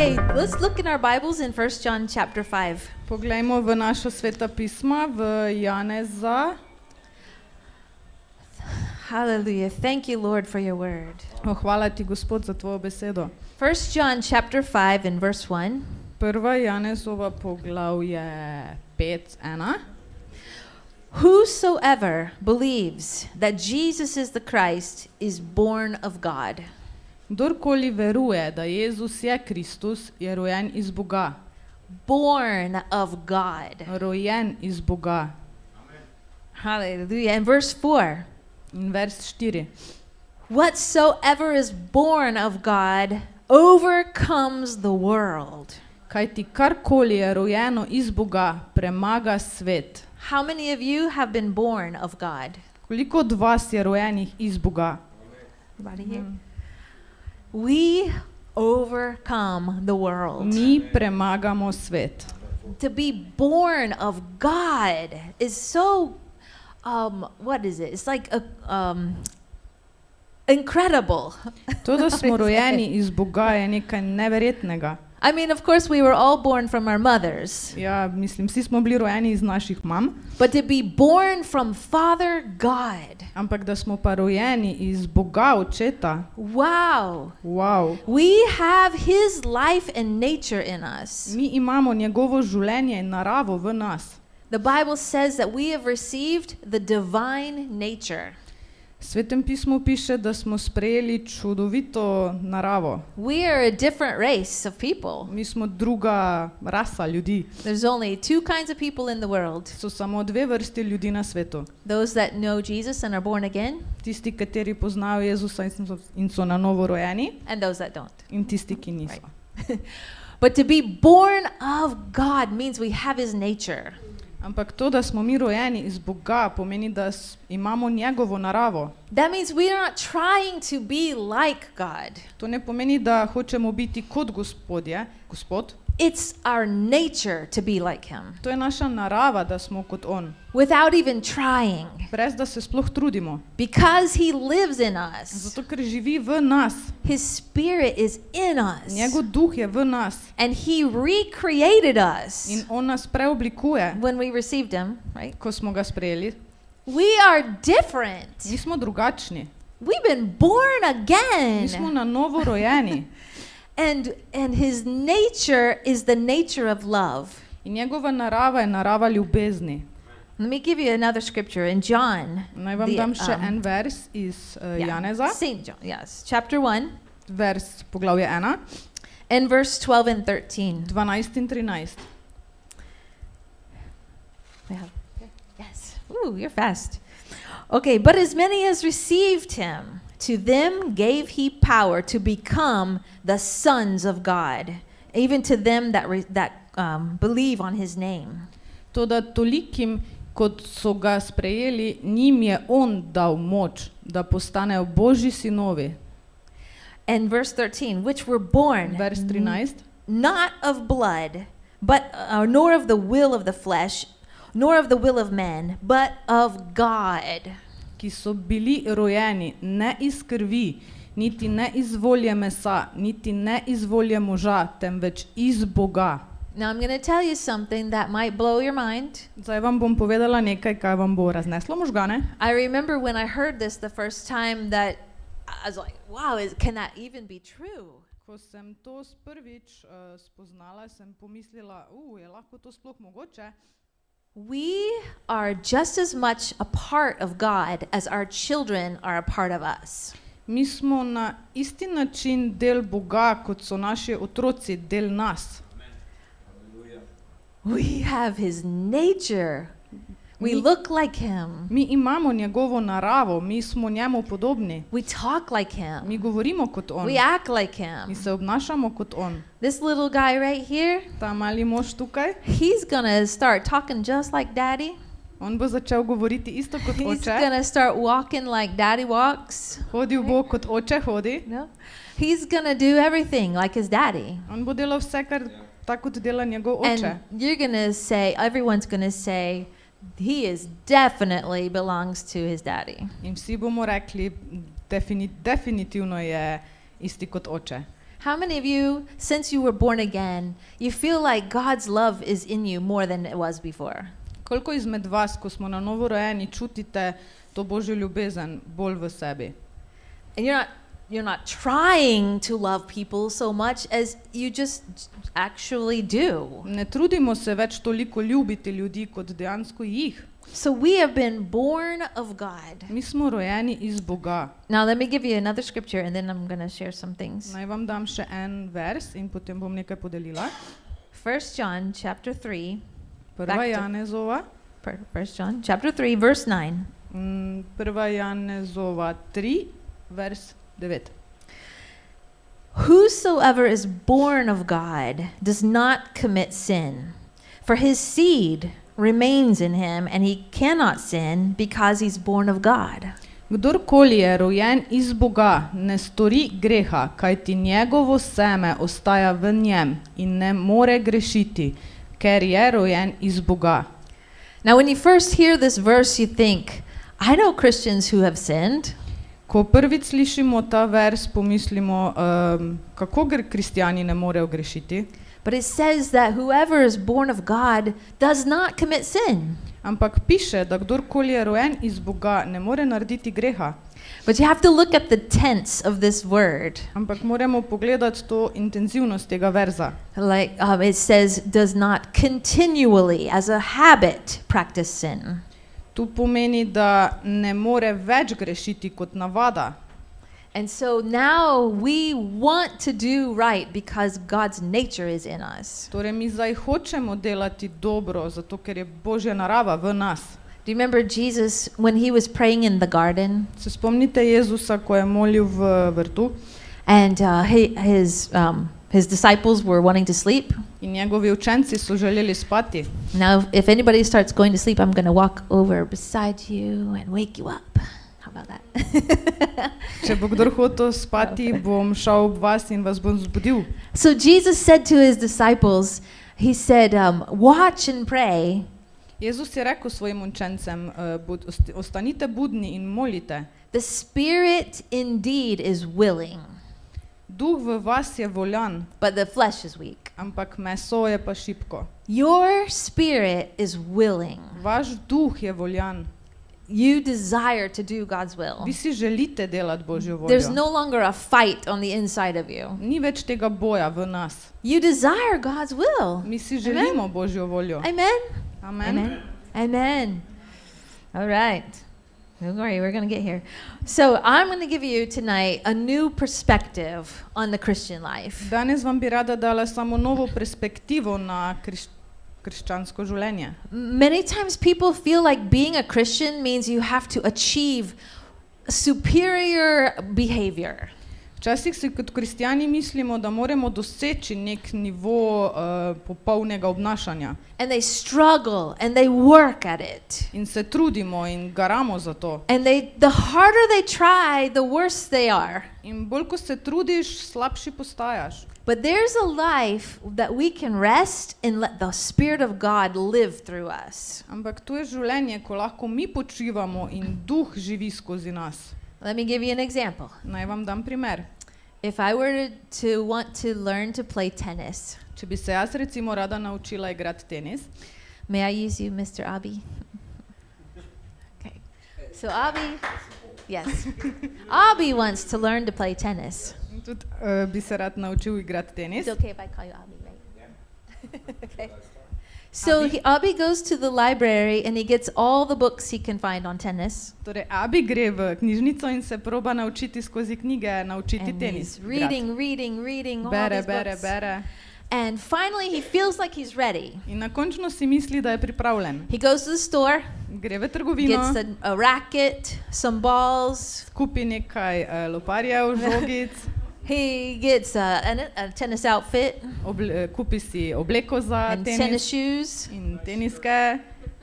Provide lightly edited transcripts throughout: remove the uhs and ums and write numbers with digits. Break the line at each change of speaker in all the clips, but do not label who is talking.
Okay, let's look in our Bibles in 1 John chapter 5.
Poglejmo v naša sveta pisma v Janeza.
Hallelujah. Thank you, Lord, for your word.
Hvala ti, Gospod, za tvojo besedo.
1 John chapter 5 and verse 1.
Prva Janezova poglavje 5:1.
Whosoever believes that Jesus is the Christ is born of God.
Kdorkoli veruje, da Jezus je Kristus, je rojen iz Boga.
Born of God.
Rojen iz Boga.
Hallelujah. And verse 4.
In vers 4.
Whatsoever is born of God overcomes the world.
Kajti karkoli je rojeno iz Boga, premaga svet.
How many of you have been born of God?
Koliko od vas je rojenih iz Boga?
Everybody here? We overcome the world.
Mi premagamo svet.
To be born of God is so, what is it? It's like incredible.
To, da smo rojeni iz Boga, je nekaj neverjetnega.
I mean, of course, we were all born from our mothers.
Ja, mislim, vsi smo bili rojeni iz naših mam.
But to be born from Father God.
Ampak da smo pa rojeni iz Boga, Očeta.
Wow.
Wow.
We have His life and nature in us.
Mi imamo njegovo življenje in naravo v nas.
The Bible says that we have received the divine nature.
V Svetem pismu piše, da smo sprejeli čudovito naravo.
We are a different race of people.
Mi smo druga rasa ljudi.
There's only two kinds of people in the world.
So samo dve vrsti ljudi na svetu.
Those that know Jesus and are born again.
Tisti, kateri poznajo Jezusa in so na novo rojeni.
And those that don't.
In tisti, ki niso.
Right. But to be born of God means we have His nature.
Ampak to, da smo mi rojeni iz Boga, pomeni, da imamo njegovo naravo.
That means we are not trying to be like God.
To ne pomeni, da hočemo biti kot Gospod.
It's our nature to be like Him.
To je naša narava, da smo kot on.
Without even trying.
Brez da se sploh trudimo.
Because He lives in us.
Zato, ker živi v nas.
His Spirit is in us.
Njegov duh je v nas.
And He recreated us.
In on nas preoblikuje.
When we received Him, right?
Ko smo ga sprejeli.
We are different.
Mi smo drugačni.
We've been born again.
Mi smo na novo rojeni.
And His nature is the nature of love.
In njegova narava je narava ljubezni.
Let me give you another scripture in John.
Naj vam dam še en vers iz Janeza.
St. John, yes. Chapter 1.
Vers poglavje 1.
And verse 12 and 13.
12 in 13.
Yes. Ooh, you're fast. Okay, but as many as received Him, to them gave He power to become the sons of God, even to them that believe on His name.
Toda tolikim, kot so ga sprejeli, njim je on dal moč, da postanejo Božji sinovi.
And verse 13, which were born
Vers 13.
Not of blood, but nor of the will of the flesh, nor of the will of man, but of God.
Ki so bili rojeni ne iz krvi, niti ne iz volje mesa, niti ne iz volje moža, temveč iz Boga.
Now I'm going to tell you something that might blow your mind.
Zdaj vam bom povedala nekaj, kaj vam bo razneslo možgane.
I remember when I heard this the first time that I was like, wow, can that even be true?
Ko sem to prvič spoznala, sem pomislila, je lahko to sploh mogoče?
We are just as much a part of God as our children are a part of us.
Mi smo na isti način del Boga, kot so naši otroci del nas.
We have His nature. We look like Him.
Mi imamo njegovo naravo, mi smo njemu podobni.
We talk like Him.
Mi govorimo kot on.
We act like Him.
Mi se obnašamo kot on.
This little guy right here,
Ta mali mož tukaj,
he's gonna start talking just like Daddy.
on bo začel govoriti isto kot
He's
oče.
gonna start walking like Daddy walks.
Hodil bo kot oče hodi.
No? He's gonna do everything like his daddy.
On bo delal vse, kar tako kot dela njegov oče.
And you're gonna say, everyone's gonna say, he is definitely belongs to his daddy.
In vsi bomo rekli, definitivno je isti kot oče.
How many of you, since you were born again, you feel like God's love is in you more than it was before?
Koliko izmed vas, ko smo na novo rojeni, čutite to Božjo ljubezen bolj v sebi?
And you're not trying to love people so much as you just actually do.
Ne trudimo se več toliko ljubiti ljudi, kot dejansko jih.
So we have been born of God.
Mi smo rojeni iz Boga.
Now let me give you another scripture and then I'm going to share some things.
Naj vam dam še en vers in potem bom nekaj podelila.
1 John chapter 3.
Prva Janezova.
1 John chapter 3 verse 9.
Prva Janezova 3 vers 9.
Whosoever is born of God does not commit sin, for his seed remains in him and he cannot sin because he's born of God.
Kdorkoli je rojen iz Boga, ne stori greha, kajti njegovo seme ostaja v njem in ne more grešiti, ker je rojen iz Boga.
Now when you first hear this verse you think, I know Christians who have sinned.
Ko prvič slišimo ta vers, pomislimo, kako kristjani ne morejo grešiti.
But it says that whoever is born of God does not commit sin.
Ampak piše, da kdorkoli je rojen iz Boga, ne more narediti greha.
But you have to look at the tense of this word.
Ampak moramo pogledati to intenzivnost tega verza.
Like it says, does not continually, as a habit, practice sin.
Tu pomeni, da ne more več grešiti kot navada.
And so now we want to do right because God's nature is in us.
Torej mi zdaj hočemo delati dobro, zato ker je Božja narava v nas.
Do you remember Jesus when he was praying in the garden?
Se spomnite Jezusa, ko je molil v vrtu?
And his disciples were wanting to sleep.
In njegovi učenci so želeli spati.
Now, if anybody starts going to sleep, I'm going to walk over beside you and wake you up. How about that?
Če bo kdor hotel spati, bom šel ob vas in vas bom zbudil.
So Jesus said to his disciples, he said, watch and pray.
Jezus je rekel svojim učencem, ostanite budni in molite.
The spirit indeed is willing,
Duh v vas je voljan,
but the flesh is weak.
ampak meso je pa šibko.
Your spirit is willing.
Vaš duh je voljan.
You desire to do God's will.
Vi si želite delati Božjo
There's
voljo.
no longer a fight on the inside of you.
Ni več tega boja v nas.
You desire God's will.
Mi si želimo Božjo voljo.
Amen.
Amen.
Amen. Amen. All right. Don't worry, we're going to get here. So I'm going to give you tonight a new perspective on the Christian life.
Danes vam bi rada dala samo novo perspektivo na krščansko življenje.
Many times people feel like being a Christian means you have to achieve superior behavior.
Včasih si kot kristjani mislimo, da moramo doseči nek nivo popolnega obnašanja.
And they struggle and they work at it.
In se trudimo in garamo za to.
And the harder they try, the worse they are.
In bolj ko se trudiš, slabši postajaš.
But there's a life that we can rest and let the Spirit of God live through us.
Ampak to je življenje, ko lahko mi počivamo in duh živi skozi nas.
Let me give you an example.
Naj vam dam primer.
If I were to want to learn to play tennis,
Če bi se jaz recimo rada naučila igrati tenis,
may I use you, Mr. Abi? Okay. So Abi, yes. Abi wants to learn to play tennis.
tudi bi se rad naučil igrati tenis.
It's okay if I call you Abi, right? Okay. So Abi goes to the library and he gets all the books he can find on tennis.
Torej, Abi gre v knjižnico in se proba naučiti skozi knjige, naučiti
And
tenis.
he's reading all
Bere,
these
bere,
books.
bere.
And finally he feels like he's ready.
In na končno si misli, da je pripravljen.
He goes to the store,
Gre v trgovino,
gets a racket, some balls.
kupi nekaj loparjev, žogic,
He gets a tennis outfit
kupi si obleko za
and
tenis
tennis shoes.
in teniske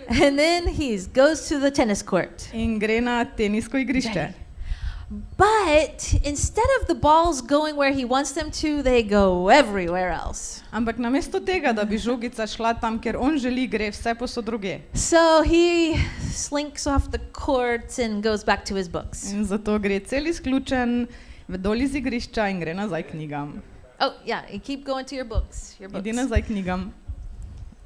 And then he goes to the tennis court.
in gre na tenisko igrišče.
But instead of the balls going where he wants them to, they go everywhere else.
Ampak namesto tega, da bi žogica šla tam, kjer on želi, gre vse posod druge.
So he slinks off the court and goes back to his books.
In zato gre cel izključen dol iz igrišča in gre nazaj k knjigam.
Oh, yeah, you keep going to your books.
Idi nazaj knjigam.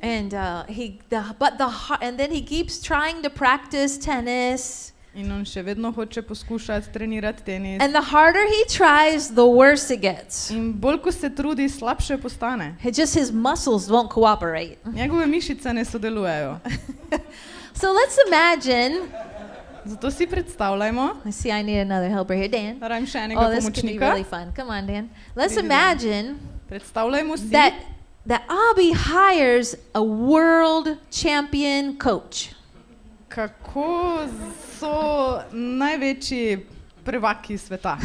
And and then he keeps trying to practice tennis.
In on še vedno hoče poskušati trenirati tenis.
And the harder he tries, the worse it gets.
In bolj ko se trudi, slabše postane.
His muscles won't cooperate.
Njegove mišice ne sodelujejo.
So let's imagine.
Zato si predstavljajmo.
I see I need another helper here, Dan.
Rabim še enega
this could be
pomočnika.
really fun. Come on, Dan. Let's imagine
Predstavljajmo si,
that Abby hires a world champion coach.
kako so največji prvaki sveta.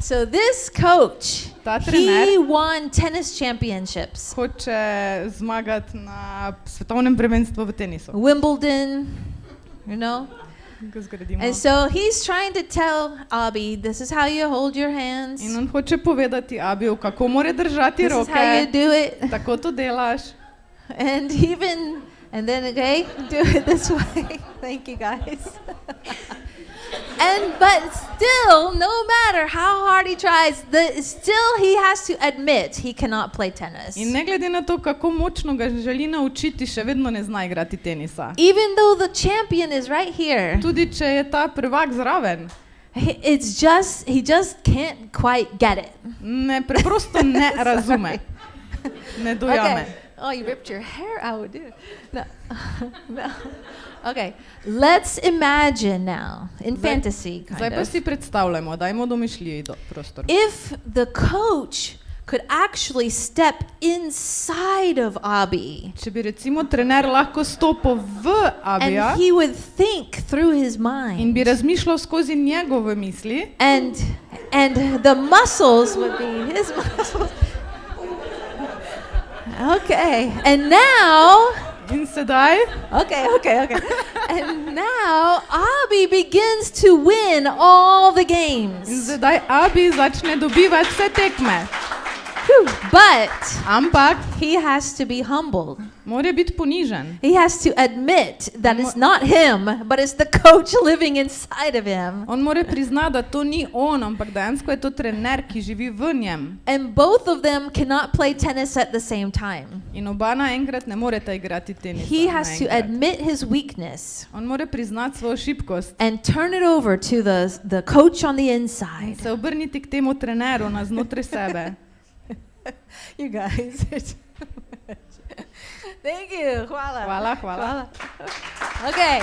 So this coach,
Ta
he
trener
won tennis championships.
hoče zmagati na svetovnem prvenstvu v tenisu.
Wimbledon, you know.
Ko zgradimo.
And so he's trying to tell Abby, this is how you hold your hands.
In on hoče povedati Abiju, kako mora držati
This is how you
roke.
do it.
Tako to delaš.
And then, okay, do it this way. Thank you, guys. But still, no matter how hard he tries, still he has to admit he cannot play tennis.
In ne glede na to, kako močno ga želi naučiti, še vedno ne zna igrati tenisa.
Even though the champion is right here,
Tudi če je ta prvak zraven,
he just can't quite get it.
ne, preprosto ne razume. Ne dojame.
Okay. Oh, you ripped your hair out, dude. No. No. Okay, let's imagine now, in fantasy
Zdaj
kind
pa
of,
si predstavljamo, dajmo domišljiji prostor.
if the coach could actually step inside of Abby
Če bi recimo trener lahko stopil v Abija
and he would think through his
in
mind
bi razmišljal skozi njegove misli
and the muscles would be his muscles. Okay, and now,
in sedaj
okay. And now Abby begins to win all the
in
games.
sedaj Abi začne dobivati vse tekme.
But
Ampak
he has to be humbled.
mora biti ponižen.
He has to admit that it's not him, but it's the coach living inside of him.
On mora priznati, da to ni on, ampak dejansko je to trener, ki živi v njem.
And both of them cannot play tennis at the same time.
In oba naenkrat ne moreta igrati tenisa.
He has to
naenkrat.
admit his weakness
On mora priznati svojo šibkost
and turn it over to the coach on the
in
inside.
se obrniti k temu treneru na znotraj sebe.
You guys. Thank you.
Hvala.
Okay.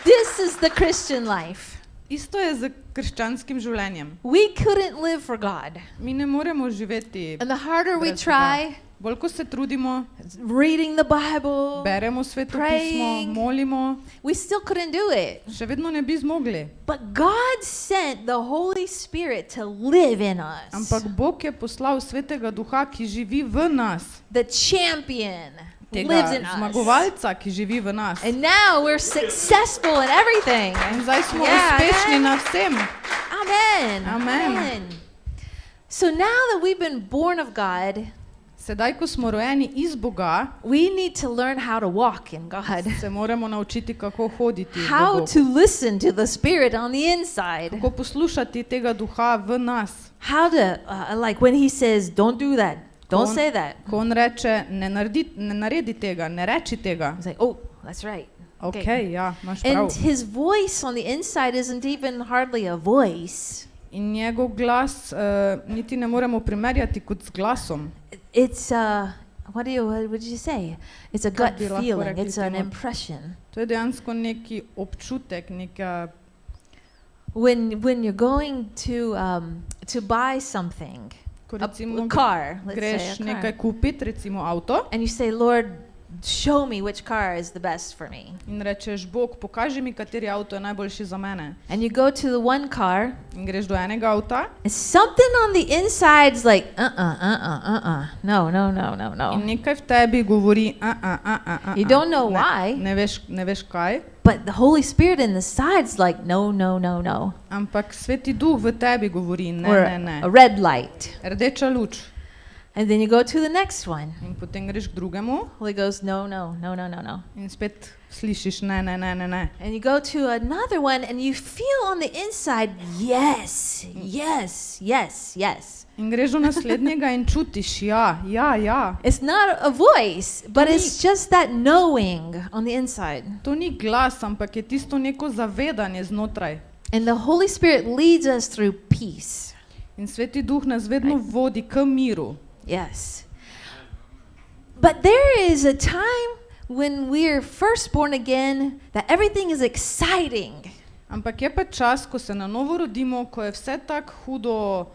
This is the Christian life.
Isto je z krščanskim življenjem.
We couldn't live for God.
Mi ne moremo živeti,
And the harder we
brez
try,
bolj ko se trudimo,
reading the Bible,
beremo sveto pismo,
Praying.
molimo,
we still couldn't do it.
še vedno ne bi zmogli.
But God sent the Holy Spirit to live in us.
Ampak Bog je poslal svetega duha, ki živi v nas.
The champion
Tega
lives in us.
zmagovalca, ki živi v nas.
And now we're successful in everything.
In zdaj smo
Yeah,
uspešni
amen.
na vsem.
Amen.
Amen.
So now that we've been born of God,
Sedaj, ko smo rojeni iz Boga,
we need to learn how to walk in God.
se moramo naučiti, kako hoditi v
How
Bogu.
to listen to the Spirit on the inside.
Kako poslušati tega duha v nas.
How to, like when he says, don't do that, don't
Ko on-
say that.
Ko on reče, ne naredi tega, ne reči tega.
He's like, oh, that's right.
Ok, ja, imaš
And
prav.
his voice on the inside isn't even hardly a voice.
In njegov glas niti ne moremo primerjati kot z glasom.
It's what did you say? It's a gut
bi lahko
feeling.
rekli
It's an
temu?
impression.
To je dejansko neki občutek, neka,
When you're going to buy something,
ko
a
recimo
car, let's
greš
say a car,
nekaj kupiti, recimo avto,
and you say, Lord, show me which car is the best for me.
in rečeš, Bog, pokaži mi, kateri avto je najboljši za mene.
And you go to the one car,
In greš do enega avta
and something on the inside's like, no.
in nekaj v tebi govori,
You don't know why.
Ne veš kaj,
But the Holy Spirit in the side's like, no.
ampak Sveti Duh v tebi govori,
Or
ne.
a red light.
Rdeča luč.
And then you go to the next one.
In potem greš k drugemu
Holy Ghost, no, no, no, no, no, no.
in spet slišiš ne, ne, ne, ne, ne.
And you go to another one and you feel on the inside, yes, yes, yes, yes.
In greš do naslednjega in čutiš, ja, ja, ja.
It's not a voice, but it's just that knowing on the inside.
To ni glas, ampak je tisto neko zavedanje znotraj.
And the Holy Spirit leads us through peace.
In Sveti Duh nas vedno vodi k miru.
Yes. But there is a time when we're first born again that everything is exciting.
Ampak je pa čas, ko se na novo rodimo, ko je vse tako hudo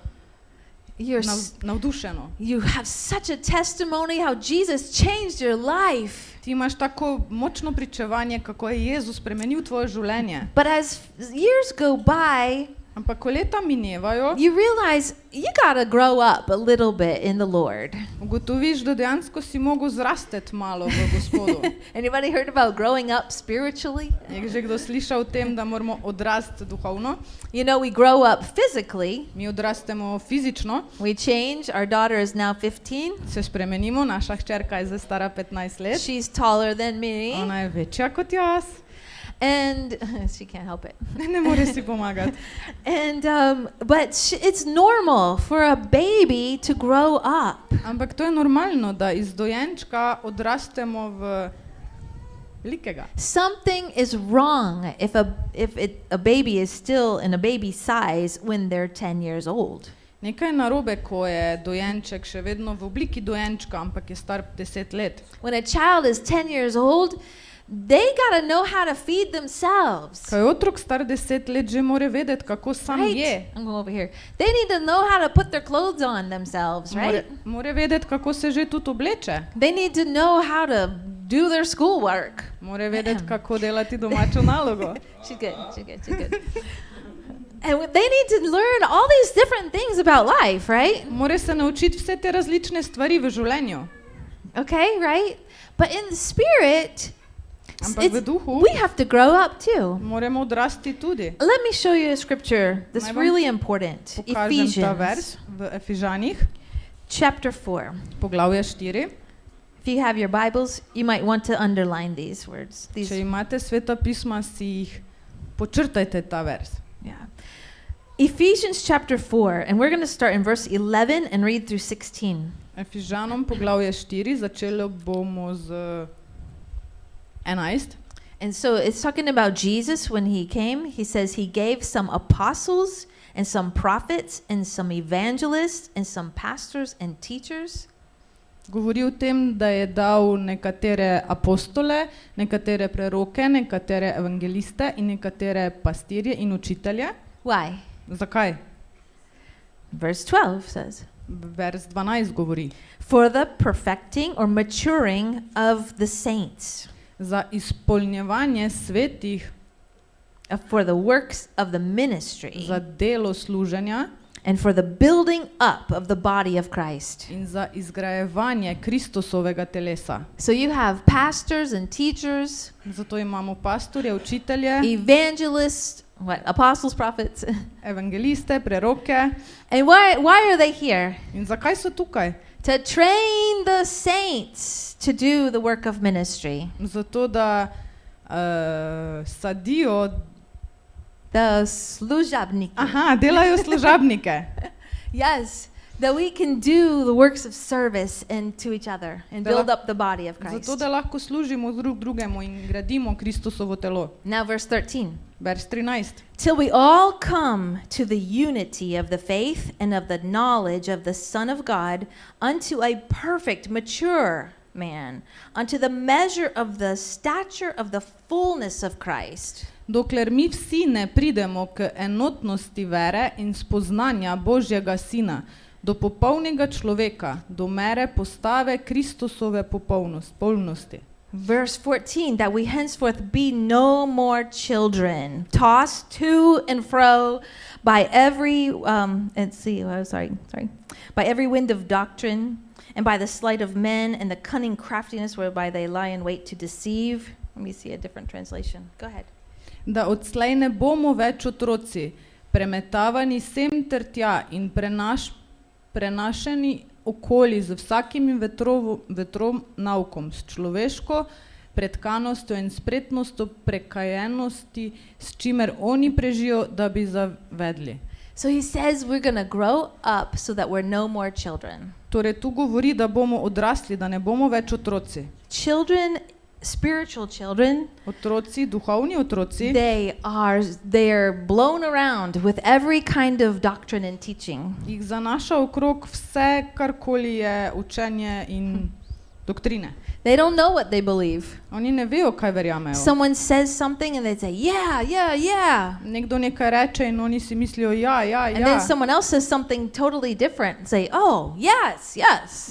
navdušeno.
You have such a testimony how Jesus changed your life.
Ti imaš tako močno pričevanje, kako je Jezus spremenil tvoje življenje.
But as years go by,
ampak ko leta minevajo,
you realize you got to grow up a little bit in the Lord.
Ugotoviš, da dejansko si mogel zrasteti malo v Gospodu.
Anybody heard about growing up spiritually?
Je že kdo slišal o tem, da moramo odrasti duhovno?
You know, we grow up physically.
Mi odrastemo fizično.
We change. Our daughter is now 15.
Se spremenimo, naša hčerka je zdaj stara 15 let.
She's taller than me.
Ona je večja kot jaz.
And she can't help it.
Ne more si pomagati.
And but it's normal for a baby to grow up.
Ampak to je normalno, da iz dojenčka odrastemo v velikega.
Something is wrong if a baby is still in a baby size when they're 10 years old.
Nekaj je narobe, ko je dojenček še vedno v obliki dojenčka, ampak je star 10 let.
When a child is 10 years old, they gotta know how to feed themselves.
Ko je otrok star 10 let, že mora vedeti, kako sam je.
I'm going over here. They need to know how to put their clothes on themselves, right?
Mora vedeti, kako se že tudi obleče.
They need to know how to do their schoolwork.
Mora vedeti, kako delati domačo nalogo.
She's good. And they need to learn all these different things about life, right?
Mora se naučiti vse te različne stvari v življenju.
Okay, right? But in the spirit,
ampak v duhu
we have to grow up too.
Moramo odrasti tudi.
Let me show you a scripture that's really important.
Ephesians v Efežanih,
chapter 4.
Poglavje 4.
If you have your Bibles, you might want to underline these words.
Če imate Sveta pisma, si jih počrtajte ta vers.
Yeah. Ephesians chapter 4, and we're going to start in verse 11 and read through 16.
Efežanom poglavje 4, začeli bomo z 11.
And so it's talking about Jesus when he came. He says he gave some apostles and some prophets and some evangelists and some pastors and teachers.
Govori o tem, da je dal nekatere apostole, nekatere preroke, nekatere evangeliste in nekatere pastirje in učitelje.
Why?
Zakaj?
Verse 12 says,
vers 12 govori.
For the perfecting or maturing of the saints.
Za izpolnjevanje svetih.
For the works of the ministry.
Za delo služenja.
And for the building up of the body of Christ.
In za izgrajevanje Kristusovega telesa.
So you have pastors and teachers.
Zato imamo pastorje, učitelje.
Evangelists, apostles, prophets.
Evangeliste, preroke.
And why are they here?
In zakaj so tukaj?
To train the saints to do the work of ministry.
Zato da sadijo
the služabniki.
Aha, delajo služabnike.
Yes, that we can do the works of service and to each other and build up the body of Christ.
Zato da lahko služimo drug drugemu in gradimo Kristusovo telo.
Now verse 13.
Vers 13.
Till we all come to the unity of the faith and of the knowledge of the Son of God, unto a perfect, mature man, unto the measure of the stature of the fullness of Christ.
Dokler mi vsi ne pridemo k enotnosti vere in spoznanja Božjega Sina, do popolnega človeka, do mere postave Kristusove polnosti.
Verse 14, that we henceforth be no more children, tossed to and fro by every, by every wind of doctrine, and by the sleight of men, and the cunning craftiness whereby they lie in wait to deceive. Let me see a different translation. Go ahead.
Da odslej ne bomo več otroci, premetavani sem ter tja in prenašani okoli z vsakim vetrom naukom, s človeško pretkanostjo in spretnostjo prekajenosti, s čimer oni prežijo, da bi zavedli.
So he says we're going to grow up so that we're no more children.
Torej, tu govori, da bomo odrasli, da ne bomo več otroci.
Children, spiritual children,
Otroci, duhovni otroci,
they are blown around with every kind of doctrine and teaching.
jih zanaša okrog vse, karkoli je učenje in doktrine.
They don't know what they believe.
Oni ne vejo, kaj verjamejo.
Someone says something and they say, yeah.
Nekdo nekaj reče in oni si mislijo, ja.
And then someone else says something totally different and say, oh, yes.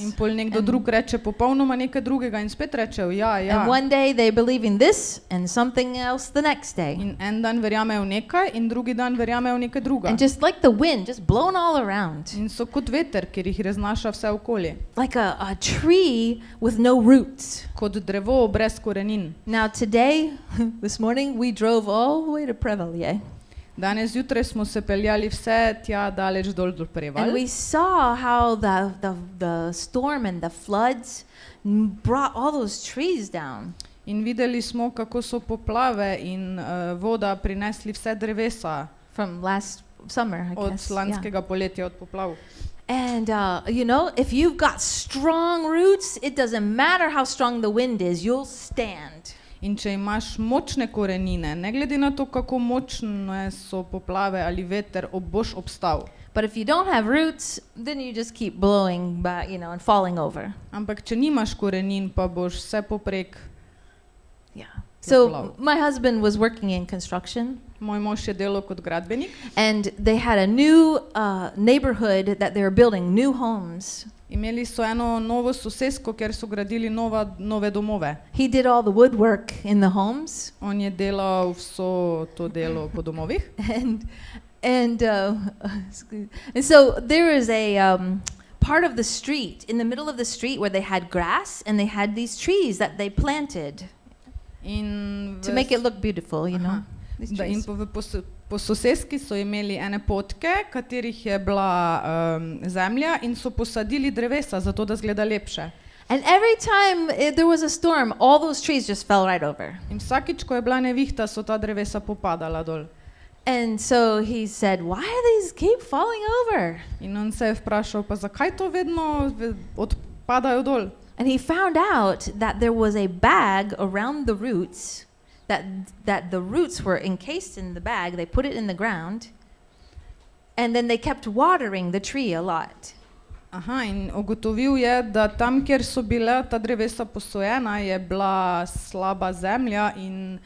In pol nekdo drug reče popolnoma nekaj drugega in spet rečejo, ja.
And one day they believe in this and something else the next day.
In en dan verjamejo nekaj in drugi dan verjamejo nekaj druga.
And just like the wind, just blown all around.
In so kot veter, ker jih raznaša vse okoli.
Like a tree with no roots.
Kot drevo brez korenin.
Now today, this morning, we drove all the way to Prevalje.
Danes zjutraj smo se peljali vse tja daleč dol do Prevalj.
And we saw how the storm and the floods brought all those trees down.
In videli smo, kako so poplave in voda prinesli vse drevesa
From last summer, I
od
guess.
lanskega poletja, od poplav.
And, if you've got strong roots, it doesn't matter how strong the wind is, you'll stand.
In če imaš močne korenine, ne glede na to, kako močne so poplave ali veter, boš obstal.
But if you don't have roots, then you just keep blowing back, and falling over.
Ampak če nimaš korenin, pa boš vse poprek.
Yeah. So my husband was working in construction.
Moj mož je delal kot gradbenik.
And they had a new neighborhood that they were building, new homes.
Imeli so eno novo sosesko, kjer so gradili nove domove.
He did all the woodwork in the homes.
On je delal vso to delo po domovih.
And so there is a part of the street, in the middle of the street, where they had grass and they had these trees that they planted to make it look beautiful,
In po soseski so imeli ene potke, katerih je bila zemlja in so posadili drevesa, zato da zgleda lepše.
And every time there was a storm, all those trees just fell right over.
In vsakič, ko je bila nevihta, so ta drevesa popadala dol.
And so he said, why do these keep falling over?
In on se je vprašal, pa zakaj to vedno odpadajo dol?
And he found out that there was a bag around the roots, that the roots were encased in the bag. They put it in the ground, and then they kept watering the tree a lot.
In ugotovil je, da tam, kjer so bila ta drevesa posojena, je bila slaba zemlja in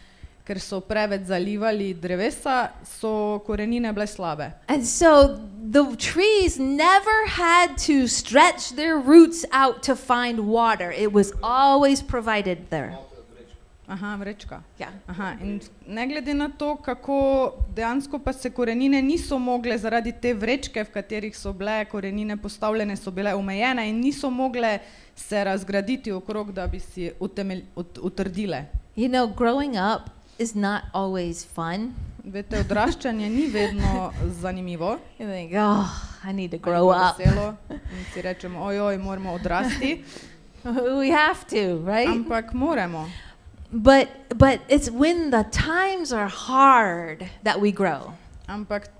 ker so preveč zalivali drevesa, so korenine bile slabe.
And so the trees never had to stretch their roots out to find water. It was always provided there.
Vrečka.
Yeah.
In ne glede na to, kako dejansko pa se korenine niso mogle zaradi te vrečke, v katerih so bile korenine postavljene, so bile omejene in niso mogle se razgraditi okrog, da bi si utrdile.
Growing up is not always fun.
Veste, odraščanje ni vedno zanimivo.
You think, I need to grow up.
In si rečemo, ojoj, moramo odrasti.
We have to, right?
Ampak moramo.
But it's when the times are hard that we grow.
Ampak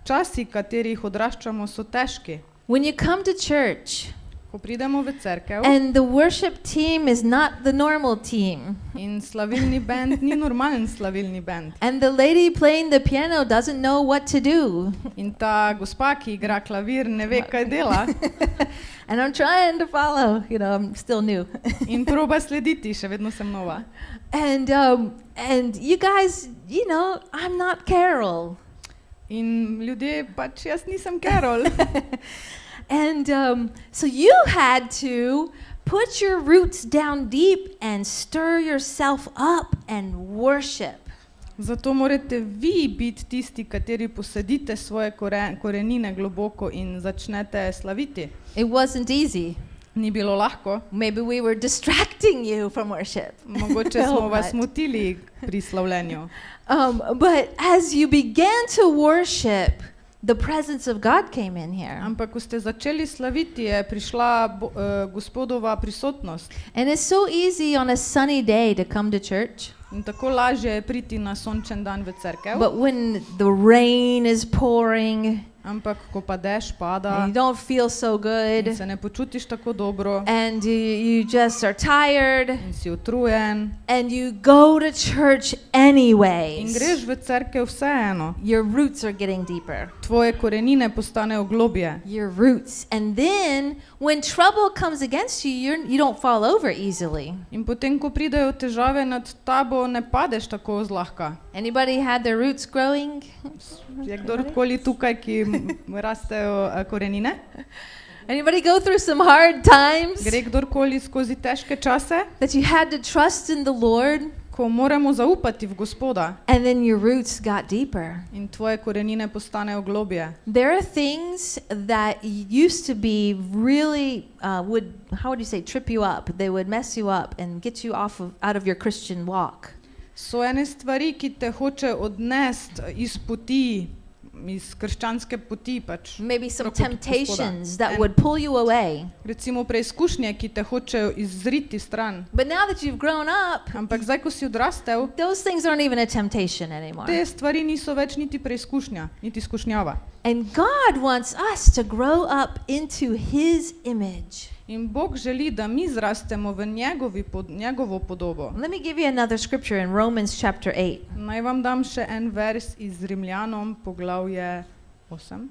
časi, katerih odraščamo, so težki.
When you come to church,
ko pridemo v cerkev,
and the worship team is not the normal team,
in slavilni band ni normalen slavilni band,
and the lady playing the piano doesn't know what to do,
in ta gospa, ki igra klavir, ne ve, kaj dela,
and I'm trying to follow, I'm still new.
In proba slediti, še vedno sem nova.
And you guys, I'm not Carol.
In ljudje, pač jaz nisem Carol.
And so you had to put your roots down deep and stir yourself up and worship.
Zato morate vi biti tisti, kateri posadite svoje korenine globoko in začnete slaviti.
It wasn't easy.
Ni bilo lahko.
Maybe we were distracting you from worship.
Mogoče smo vas motili pri slavljenju.
But as you began to worship, the presence of God came in here.
Ampak ko ste začeli slaviti, je prišla Gospodova prisotnost.
And it's so easy on a sunny day to come to church.
In tako lažje je priti na sončen dan v cerkev.
But when the rain is pouring,
Ampak ko pa dež pada,
and you don't feel so
in
good,
se ne počutiš tako dobro,
and you just are tired,
in si utrujen,
and you go to church
in
anyways,
greš v cerkev vseeno,
your roots are getting deeper.
tvoje korenine postanejo globje.
Your roots. And then when trouble comes against you, you don't fall over easily.
In potem, ko pridejo težave nad tabo, ne padeš tako zlahka.
Anybody had their roots growing?
Je kdorkoli tukaj, ki rastejo korenine?
Anybody go through some hard times
Gre kdorkoli skozi težke čase,
that you had to trust in the Lord,
ko moramo zaupati v Gospoda
and then your roots got deeper?
in tvoje korenine postanejo globje.
There are things that used to be really how would you say, trip you up. They would mess you up and get you out of your Christian walk.
So ene stvari, ki te hoče odnesti iz poti, iz krščanske poti, pač.
Maybe some
preko Gospoda.
temptations that would pull you away.
Recimo preizkušnje, ki te hočejo izriti stran.
But now that you've grown up,
Ampak zdaj, ko si odrastel,
those things aren't even a temptation anymore.
te stvari niso več niti preizkušnja, niti skušnjava.
And God wants us to grow up into His image.
In Bog želi, da mi zrastemo v njegovo podobo.
Let me give you another scripture in Romans chapter 8.
Naj vam dam še en vers iz Rimljanom, poglavje 8.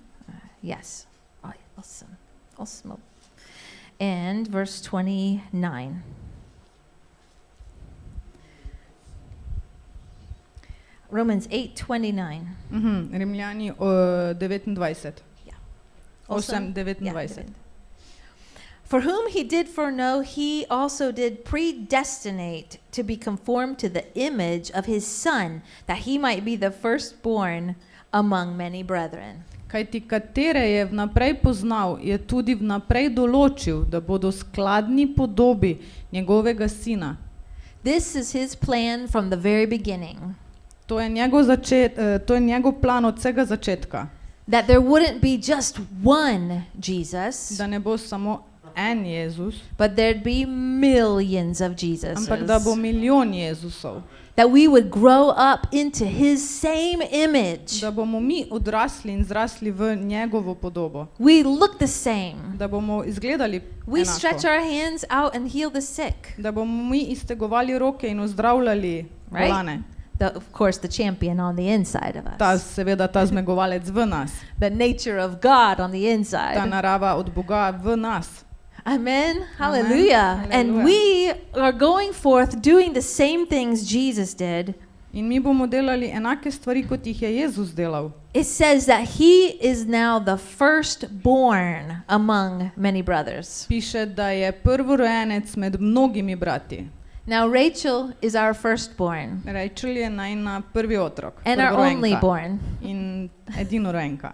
Yes. Oh, awesome. Awesome. And verse 29. Romans 8:29.
Rimljani 29.
Yeah.
8, 29.
Yeah, for whom he did foreknow, he also did predestinate to be conformed to the image of his Son, that he might be the firstborn among many brethren.
Kajti katere je vnaprej poznal, je tudi vnaprej določil, da bodo skladni podobi njegovega sina.
This is his plan from the very beginning.
To je njegov plan od vsega začetka.
That there wouldn't be just one Jesus,
Da ne bo samo en Jezus,
but there'd be millions of Jesuses.
ampak da bo milijon Jezusov.
That we would grow up into his same image.
Da bomo mi odrasli in zrasli v njegovo podobo.
We look the same.
Da bomo izgledali
We stretch
enako.
our hands out and heal the sick.
Da bomo mi iztegovali roke in ozdravljali bolane.
Of course, the champion on the inside of us.
Seveda ta zmagovalec v nas.
The nature of God on the
Ta
inside.
narava od Boga v nas.
Amen. Hallelujah. And we are going forth doing the same things Jesus did.
In mi bomo delali enake stvari, kot jih je Jezus delal.
It says that he is now the firstborn among many brothers.
Piše, da je prvorojenec med mnogimi brati.
Now Rachel is our firstborn
Rachel je najna prvi otrok.
and our
prvorojenka.
only born
In edinorojenka.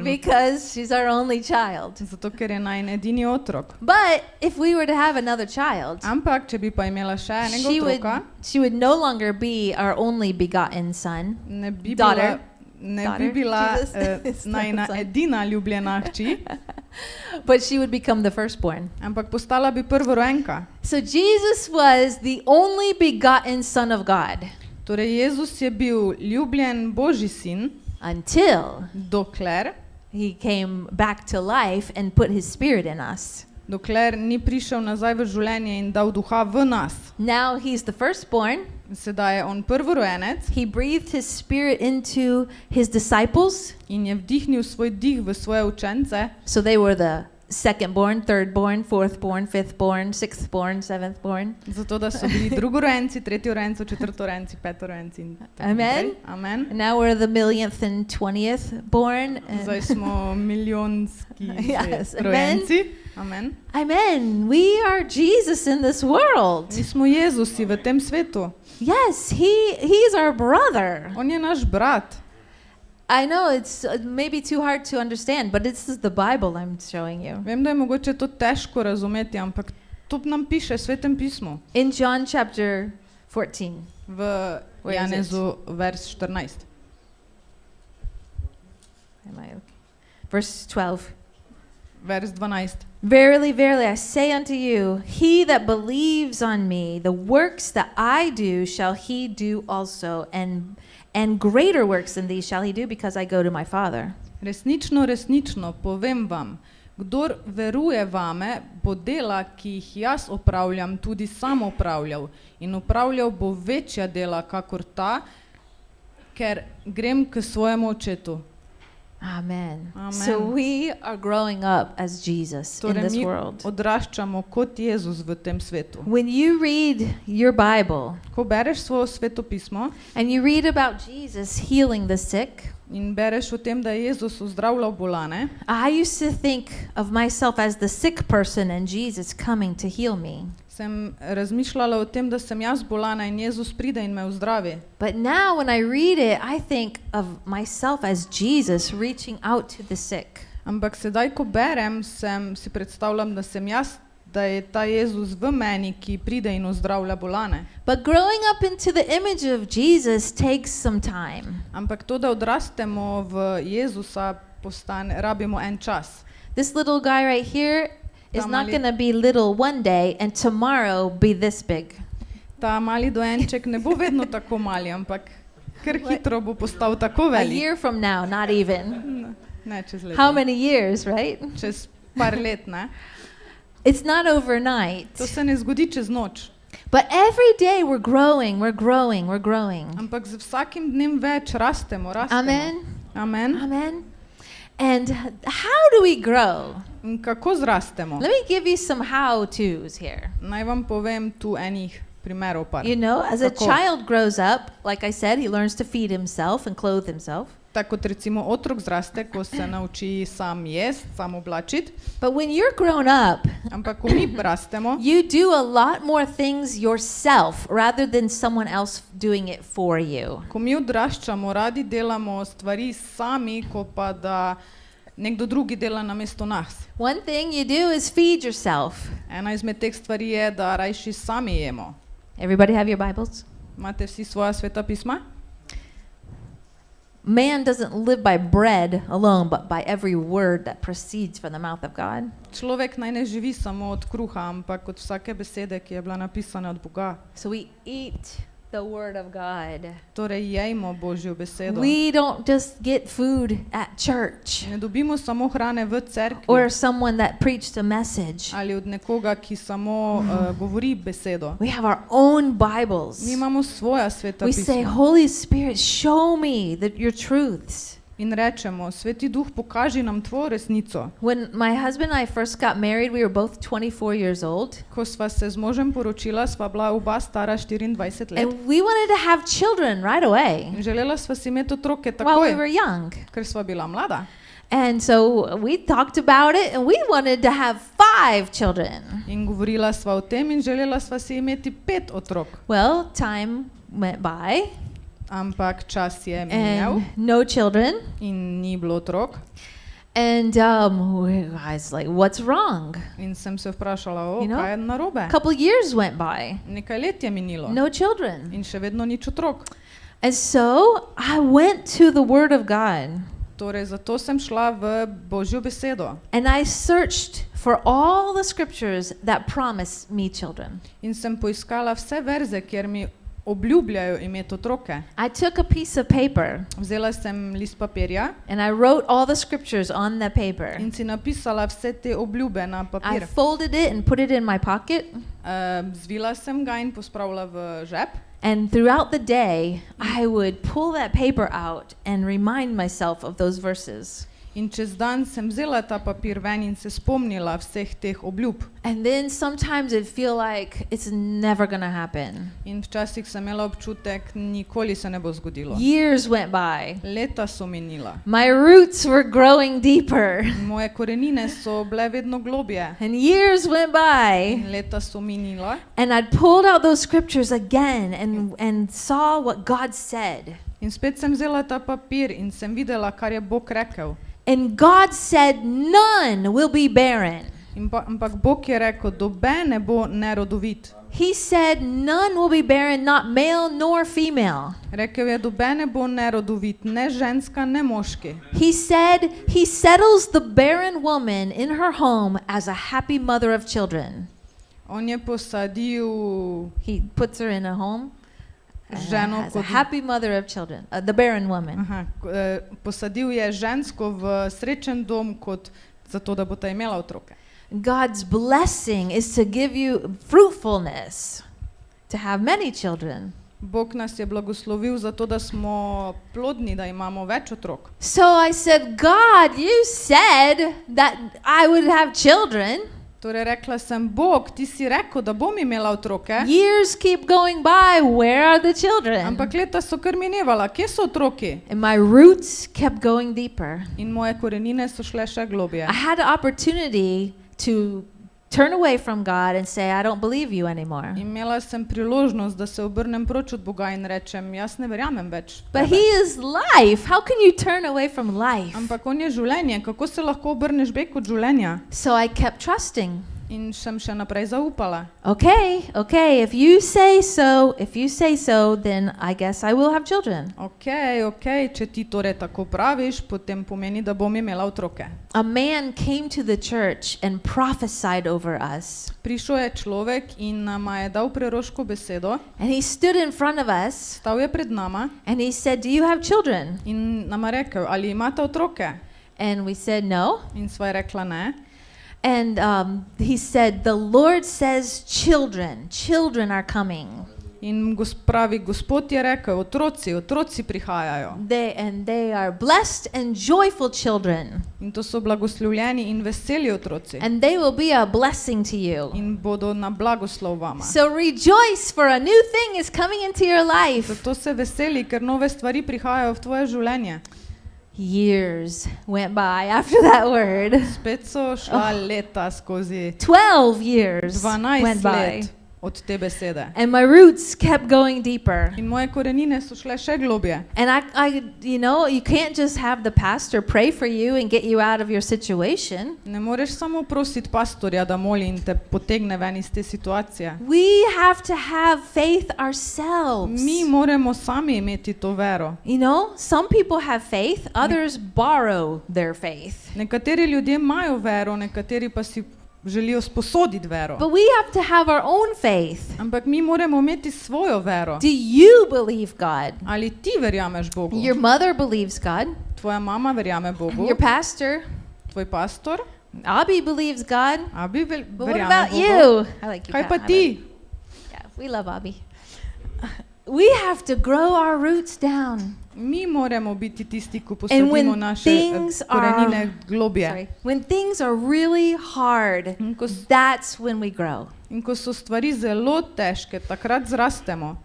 because she's our only child.
Zato, ker je najn edini otrok.
But if we were to have another child,
Ampak, če bi pa imela še enega otroka,
she would no longer be our only begotten son.
ne bi
Daughter.
bila
Jesus is
najna
son.
edina ljubljena hči,
But she would become the firstborn.
ampak postala bi prvorojenka.
So Jesus was the only begotten Son of God
Torej, Jezus je bil ljubljen Božji sin,
until
dokler
he came back to life and put his spirit in us.
ni prišel nazaj v življenje in dal duha v nas.
Now he's the firstborn.
Sedaj je on prvorojenec
He breathed his spirit into his disciples.
in je vdihnil svoj dih v svoje učence.
So they were the secondborn, thirdborn, fourthborn, fifthborn, sixthborn, seventhborn.
Zato, da so bili drugorojenci, tretjorojenci, četrtorojenci, petorojenci in tako
Amen.
naprej. Amen.
And now we're the millionth and 20th born.
Zdaj smo milijonski
Yes,
rojenci. Amen.
Amen. We are Jesus in this world.
Mi smo Jezusi v tem svetu.
Yes, he's our brother.
On je naš brat.
I know it's maybe too hard to understand, but this is the Bible I'm showing you.
Vem, da je mogoče to težko razumeti, ampak to nam piše v Svetem pismu.
In John chapter 14.
V Janezu vers 14.
Am I okay? Verse 12.
Vers 12.
Verily, verily, I say unto you, he that believes on me, the works that I do shall he do also, and greater works than these shall he do, because I go to my Father.
Resnično, resnično, povem vam, kdor veruje vame, bo dela, ki jih jaz opravljam, tudi sam opravljal. In opravljal bo večja dela, kakor ta, ker grem k svojemu očetu.
Amen.
Amen.
So we are growing up as Jesus in this
mi
world.
odraščamo kot Jezus v tem svetu.
When you read your Bible
Ko bereš svoje svetopismo
and you read about Jesus healing the sick,
in bereš o tem, da je Jezus ozdravljal bolane,
I used to think of myself as the sick person and Jesus coming to heal me.
sem razmišljala o tem, da sem jaz bolana in Jezus pride in me ozdravi.
But now when I read it, I think of myself as Jesus reaching out to the sick.
Ampak sedaj, ko berem, si predstavljam, da je ta Jezus v meni, ki pride in ozdravlja bolane.
But growing up into the image of Jesus takes some time.
Ampak to, da odrastemo v Jezusa, rabimo en čas.
This little guy right here is not
mali-
going to be little one day and tomorrow be this big.
Ta mali dojenček ne bo vedno tako mali, ampak kar hitro bo postal tako
A
velik.
year from now, not even.
Ne, čez leto.
How many years, right?
Čez par let, ne?
It's not overnight.
To se ne zgodi čez noč.
But every day we're growing, we're growing, we're growing.
Ampak z vsakim dnem več rastemo.
Amen.
Amen.
Amen. And how do we grow?
In kako zrastemo?
Let me give you some how-tos here.
Naj vam povem tu enih primerov par.
You know, as a
Kako?
child grows up, like I said, he learns to feed himself and clothe himself.
Tako kot recimo otrok zraste, ko se nauči sam jesti, sam oblačiti.
But when you're grown up,
Ampak ko mi rastemo,
you do a lot more things yourself rather than someone else doing it for you.
ko mi odraščamo, radi delamo stvari sami, ko pa da nekdo drugi dela namesto nas.
One thing you do is feed yourself.
Ena izmed teh stvari je, da rajši sami jemo.
Everybody have your Bibles?
Imate vsi svoja sveta pisma?
Man doesn't live by bread alone, but by every word that proceeds from the mouth of God.
Človek naj ne živi samo od kruha, ampak od vsake besede, ki je bila napisana od Boga.
So we eat the word of God.
Torej jejmo Božjo besedo.
We don't just get food at church
Ne dobimo samo hrane v cerkvi
or someone that preached a message.
ali od nekoga, ki samo govori besedo.
We have our own Bibles.
Mi imamo svoja sveta
We say,
pisma
Holy Spirit, show me your truths.
in rečemo, Sveti Duh, pokaži nam tvojo resnico.
When my husband and I first got married, we were both 24 years old.
Ko sva se z možem poročila, sva bila oba stara 24 let.
And we wanted to have children right away
In želela sva si imeti otroke
while we
takoj,
were young.
ker sva bila mlada.
And so we talked about it and we wanted to have 5 children.
In govorila sva o tem in želela sva si imeti 5 otrok.
Well, time went by
Ampak čas je minil
and no children.
in ni bilo otrok.
And I was like, what's wrong?
In sem se vprašala,
You know,
kaj je narobe.
A couple years went by,
Nekaj let je minilo
no children.
in še vedno nič otrok.
And so I went to the Word of God
Torej, zato sem šla v Božjo besedo
and I searched for all the scriptures that promise me children.
in sem poiskala vse verze, kjer mi obljubljajo imeti otroke.
I took a piece of paper
Vzela sem list papirja
and I wrote all the scriptures on the paper.
in si napisala vse te obljube na
I
papir.
folded it and put it in my pocket.
Zvila sem ga in pospravila v žep.
And throughout the day, I would pull that paper out and remind myself of those verses.
In čez dan sem vzela ta papir ven in se spomnila vseh teh obljub.
And then sometimes it'd feel like it's never going to happen.
In včasih sem imela občutek, nikoli se ne bo zgodilo.
Years went by.
Leta so minila.
My roots were growing deeper.
Moje korenine so bile vedno globje.
And years went by.
In leta so minila.
And I'd pulled out those scriptures again and saw what God said.
In spet sem vzela ta papir in sem videla, kar je Bog rekel.
And God said, none will be barren.
Ampak Bog je rekel, noben ne bo nerodovit.
He said, none will be barren, not male nor female.
Rekel je, noben ne bo nerodovit, ne ženska, ne moški.
He said, he settles the barren woman in her home as a happy mother of children.
On je posadil
He puts her in a home
ženo
as a
kot
happy mother of children, the barren woman.
posadil je žensko v srečen dom kot zato, da bo ta imela otroke.
God's blessing is to give you fruitfulness, to have many children.
Bog nas je blagoslovil zato, da smo plodni, da imamo več otrok.
So I said, God, you said that I would have children.
Torej rekla sem, Bog, ti si rekel, da bom imela otroke,
Years keep going by. Where are the children?
ampak leta so kar minevala, kje so otroki?
And my roots kept going deeper.
In moje korenine so šle še globje.
I had the opportunity to turn away from God and say, I don't believe you anymore.
Imela sem priložnost, da se obrnem proč od Boga in rečem, jaz ne verjamem več
But
tebe.
He is life. How can you turn away from life?
Ampak on je življenje, kako se lahko obrneš bek od življenja?
So I kept trusting.
In sem še naprej zaupala.
Okay, if you say so, then I guess I will have children.
Ok, če ti torej tako praviš, potem pomeni, da bom imela otroke.
A man came to the church and prophesied over us.
Prišel je človek in nama je dal preroško besedo,
And he stood in front of us
stal je pred nama
and he said, do you have children?
in nama rekel, ali imate otroke?
And we said, no.
In sva je rekla ne.
And he said, the Lord says children are coming.
In pravi, Gospod je rekel, otroci prihajajo.
They are blessed and joyful children.
In to so blagoslovljeni in veseli otroci.
And they will be a blessing to you.
In bodo na blagoslov vama.
So rejoice, for a new thing is coming into your life.
Zato se veseli, ker nove stvari prihajajo v tvoje življenje.
Years went by after that word.
Spet so šla leta skozi
12 years
12
went by.
let od te besede.
And my roots kept going deeper.
In moje korenine so šle še globje.
And I you can't just have the pastor pray for you and get you out of your situation.
Ne moreš samo prositi pastorja, da moli in te potegne ven iz te situacije.
We have to have faith ourselves.
Mi moramo sami imeti to vero.
Some people have faith, others borrow their faith.
Nekateri ljudje imajo vero, nekateri pa si želijo sposoditi vero.
But we have to have our own faith.
Ampak mi moramo imeti svojo vero.
Do you believe God?
Ali ti verjameš Bogu?
Your mother believes God.
Tvoja mama verjame Bogu.
Your pastor.
Tvoj pastor?
Abby believes God.
Abi
But what
verjame
about
Bogu.
you? I like you.
Kaj pa ti?
Yeah, we love Abby. We have to grow our roots down.
Mi moramo biti tisti, ki
And when
posadimo naše
things
korenine globje.
When things are really hard, that's when we grow.
In ko so stvari zelo težke, takrat zrastemo.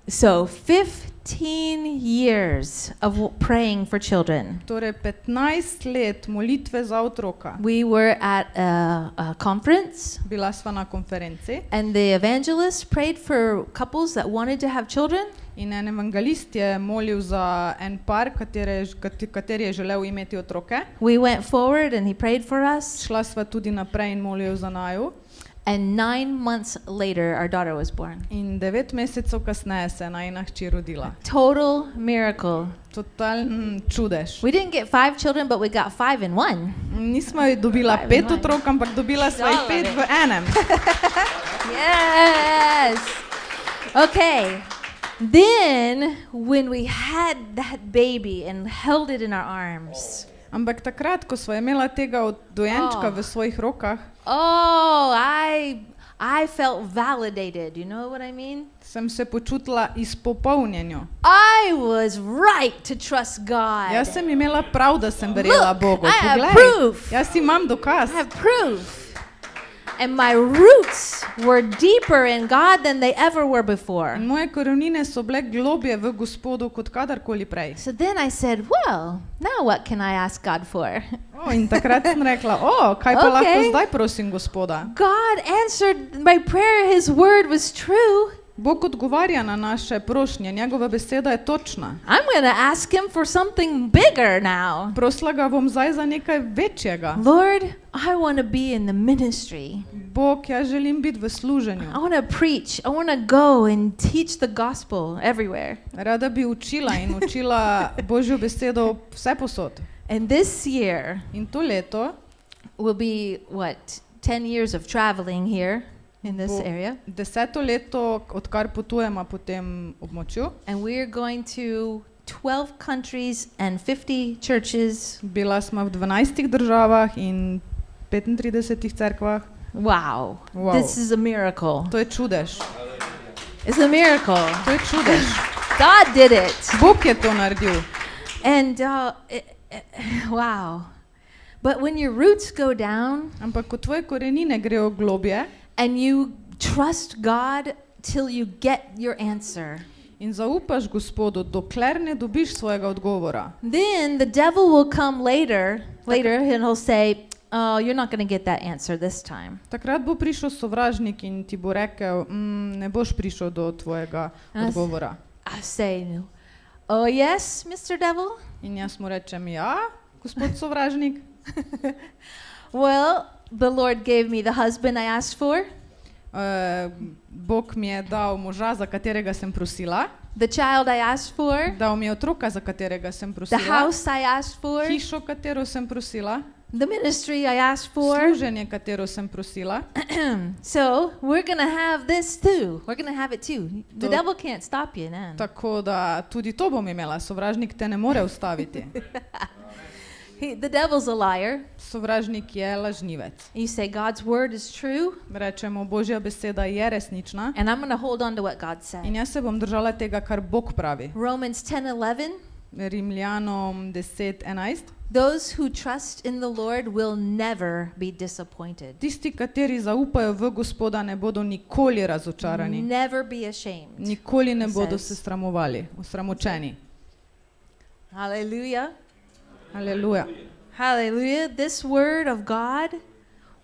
So 15 years of praying for children.
Torej 15 let molitve za otroka.
We were at a conference,
Bila sva na konferenci
and the evangelist prayed for couples that wanted to have children.
in en evangelist je molil za en par, kateri je želel imeti otroke.
We went forward and he prayed for us.
Šla sva tudi naprej in molil za naju.
And 9 months later, our daughter was born.
In 9 mesecev kasneje se je najina hči rodila.
Total miracle.
Totalen čudež.
We didn't get 5 children, but we got 5 in 1.
Nismo ji dobila 5 otrok, ampak dobila sva jih 5 v enem.
Yes. Okay. Then, when we had that baby and held it in our arms,
Ampak takrat, ko sva imela tega dojenčka v svojih rokah,
I felt validated. You know what I mean?
sem se počutila izpopolnjeno.
I was right to trust God.
Jaz sem imela prav, da sem verjela Bogu.
I have
Poglej,
proof.
jaz imam dokaz.
I have proof. And my roots were deeper in God than they ever were before.
In moje korenine so bile globje v Gospodu kot kadarkoli prej.
So then I said, well, now what can I ask God for?
In takrat sem rekla, kaj pa lahko zdaj prosim Gospoda?
God answered my prayer. His word was true.
Bog odgovarja na naše prošnje, njegova beseda je točna.
I'm going to ask him for something bigger now.
Prosila ga bom zdaj za nekaj večjega.
Lord, I want to be in the ministry.
Bog, jaz želim biti v služenju.
I want to preach. I want to go and teach the gospel everywhere.
Rada bi učila in učila Božjo besedo vse posod.
And this year
In to leto
will be, 10 years of traveling here in this
bo
area.
10. leto, odkar potujemo po tem območju.
And we're going to 12 countries and 50 churches.
Bila smo v 12 državah in 35 cerkvah.
Wow.
Wow.
This is a miracle.
To je čudež.
It's a miracle.
To je čudež.
God did it.
Bog je to naredil.
And wow. But when your roots go down
Ampak ko tvoje korenine grejo globje
and you trust God till you get your answer,
in zaupaš Gospodu, dokler ne dobiš svojega odgovora,
then the devil will come later and he'll say, oh, you're not going to get that answer this time.
takrat bo prišel sovražnik in ti bo rekel, ne boš prišel do tvojega odgovora.
I say, oh yes, Mr. Devil?
In jaz mu rečem, ja, gospod sovražnik.
Well, the Lord gave me the husband I asked for,
Bog mi je dal moža, za katerega sem prosila,
the child I asked for,
dal mi je otroka, za katerega sem
the
prosila,
house I asked for,
hišo, katero sem prosila,
the ministry I asked for.
služenje, katero sem prosila.
So we're going to have this too. We're going to have it too. The
Do-
devil can't stop you then.
Tako da tudi to bom imela, sovražnik te ne more ustaviti.
The devil's a liar.
Sovražnik je lažnivec.
You say God's word is true,
Rečemo, Božja beseda je resnična
and I'm going to hold on to what God
in
said.
jaz se bom držala tega, kar Bog pravi.
Romans 10:11.
Rimljanom 10:11.
Those who trust in the Lord will never be disappointed.
Tisti, kateri zaupajo v Gospoda, ne bodo nikoli razočarani.
Never be ashamed.
Nikoli ne bodo
says.
se sramovali, osramočeni.
Hallelujah.
Aleluja.
Hallelujah. This word of God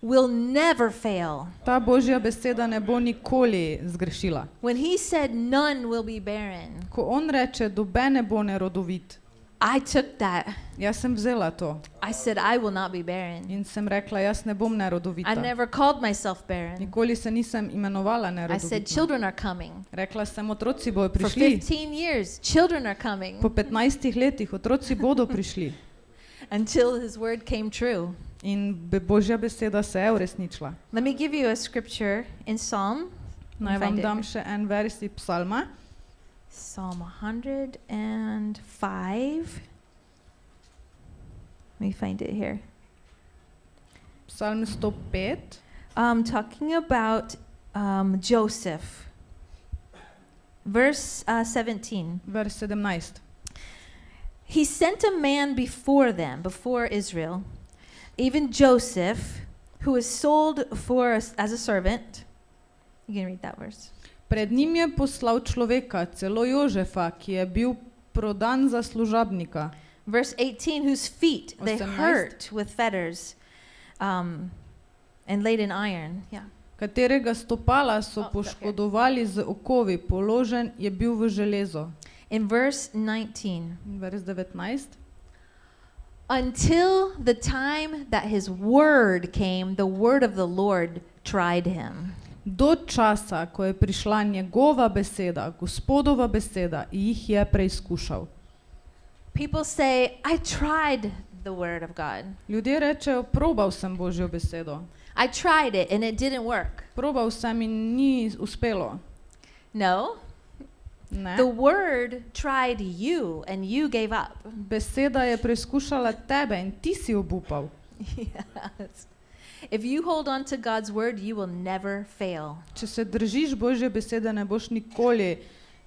will never fail.
Ta Božja beseda ne bo nikoli zgrešila.
When he said none will be barren,
Ko on reče, doben ne bo nerodovit,
I took that.
jaz sem vzela to
I said I will not be barren.
in sem rekla, jaz ne bom
I
nerodovita.
never called myself barren.
Nikoli se nisem imenovala
I said
nerodovitna.
children are coming.
Rekla sem, otroci bojo
For
prišli.
15 years, children are coming
Po 15 letih otroci bodo prišli.
until his word came true.
In Božja beseda se je uresničila.
Let me give you a scripture in Psalm.
Naj
Find
vam
it.
dam še en vers iz psalma.
Psalm 105. Let me find it here.
Psalm 105.
Talking about Joseph. Verse 17.
Vers 17.
He sent a man before them, before Israel, even Joseph, who was sold as a servant. You can read that verse.
Pred njim je poslal človeka, celo Jožefa, ki je bil prodan za služabnika.
Verse 18, whose feet they
18.
hurt with fetters and laid in iron. Yeah.
Katerega stopala so
Oh,
poškodovali z okovi, položen je bil v železo.
In verse 19,
Vers 19.
until the time that his word came, the word of the Lord tried him.
Do časa, ko je prišla njegova beseda, Gospodova beseda, jih je preizkušal.
People say, I tried the word of God.
Ljudje rečejo, probal sem Božjo besedo.
I tried it and it didn't work.
Probal sem in ni uspelo.
No,
Ne.
the word tried you and you gave up.
Beseda je preizkušala tebe in ti si obupal.
Yes. If you hold on to God's word, you will never fail.
Če se držiš Božje besede, ne boš nikoli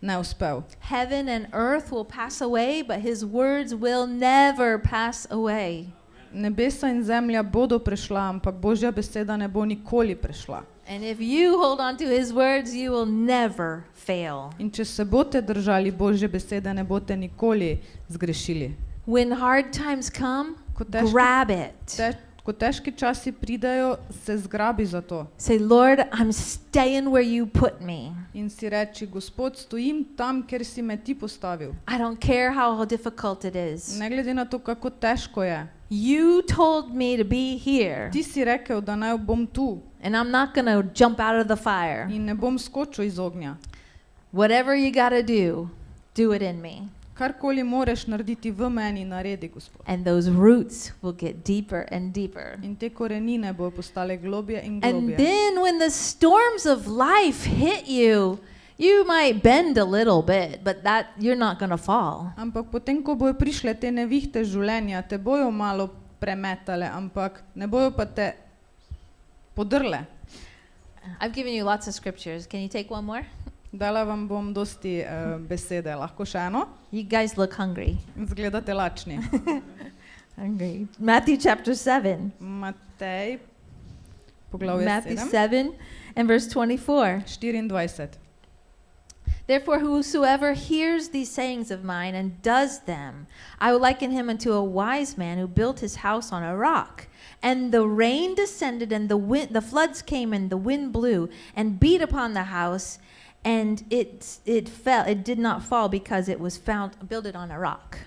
neuspel.
Heaven and earth will pass away, but his words will never pass away.
Nebesa in zemlja bodo prešla, ampak Božja beseda ne bo nikoli prešla.
And if you hold on to his words, you will never fail.
In če se boste držali Božje besede, ne boste nikoli zgrešili.
When hard times come,
Ko težki,
grab it.
Ko težki časi pridejo, se zgrabi za to.
Say, Lord, I'm staying where you put me.
In si reči, Gospod, stojim tam, kjer si me ti postavil.
I don't care how difficult it is.
Ne glede na to, kako težko je.
You told me to be here,
Ti si rekel, da naj bom tu
and I'm not going to jump out of the fire.
in ne bom skočil iz ognja.
Whatever you got to do it in me.
Karkoli moreš narediti v meni, naredi, Gospod.
And those roots will get deeper and deeper.
In te korenine bojo postale globje in
And
globje.
then when the storms of life hit you, you might bend a little bit, but that you're not going to fall.
Ampak potem, ko bojo prišle te nevihte življenja, te bojo malo premetale, ampak ne bojo pa te podrle.
I've given you lots of scriptures. Can you take one more?
Dala vam bom dosti besede. Lahko še eno?
You guys look hungry.
Zgledate lačni.
Hungry. Matthew chapter 7.
Matej, poglavje
Matthew
7,
7 and verse 24.
24.
Therefore, whosoever hears these sayings of mine and does them, I will liken him unto a wise man who built his house on a rock. And the rain descended, and the floods came, and the wind blew, and beat upon the house, and it fell. It did not fall, because it was built on a rock.